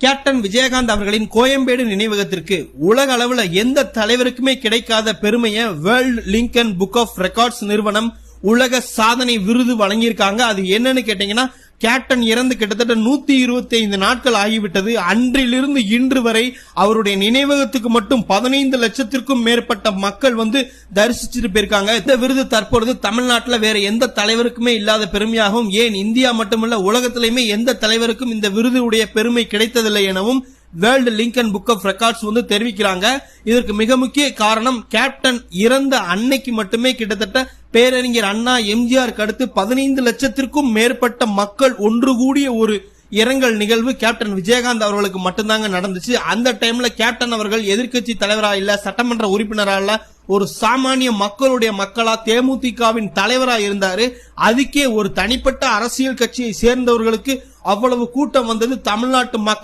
Captain Vijayakanth அவர்களின் கோயம்பேடு நினைவகத்திற்கு உலக அளவுல எந்த தலைவருக்குமே கிடைக்காத பெருமையை World Lincoln Book of Records நிறுவனம் உலக சாதனை விருது வழங்கியிருக்காங்க. அது என்னன்னு கேட்டீங்கன்னா, கேப்டன் இறந்து கிட்டத்தட்ட 125 நாட்கள் ஆகிவிட்டது. அன்றிலிருந்து இன்று வரை அவருடைய நினைவகத்துக்கு மட்டும் 15 லட்சத்திற்கும் மேற்பட்ட மக்கள் தரிசிச்சுட்டு போயிருக்காங்க. இந்த விருது தற்பொழுது தமிழ்நாட்டில் வேற எந்த தலைவருக்குமே இல்லாத பெருமையாகவும், ஏன் இந்தியா மட்டுமல்ல உலகத்திலேயுமே எந்த தலைவருக்கும் இந்த விருது உடைய பெருமை கிடைத்ததில்லை எனவும் World Lincoln Book of Records தெரிவிக்கிறாங்க. இதற்கு மிக முக்கிய காரணம், கேப்டன் இறந்த அன்னைக்கு மட்டுமே கிட்டத்தட்ட பேரறிஞர் அண்ணா, எம்ஜிஆருக்கு அடுத்து 15 லட்சத்திற்கும் மேற்பட்ட மக்கள் ஒன்று கூடிய ஒரு இரங்கல் நிகழ்வு கேப்டன் விஜயகாந்த் அவர்களுக்கு மட்டும்தாங்க நடந்துச்சு. அந்த டைம்ல கேப்டன் அவர்கள் எதிர்க்கட்சி தலைவரா இல்ல, சட்டமன்ற உறுப்பினரா இல்ல, ஒரு சாமானிய மக்களுடைய மக்களா தேமுதிகவின் தலைவரா இருந்தாரு. அதுக்கே ஒரு தனிப்பட்ட அரசியல் கட்சியை சேர்ந்தவர்களுக்கு அவ்வளவு கூட்டம் வந்தது. தமிழ்நாட்டு மக்கள்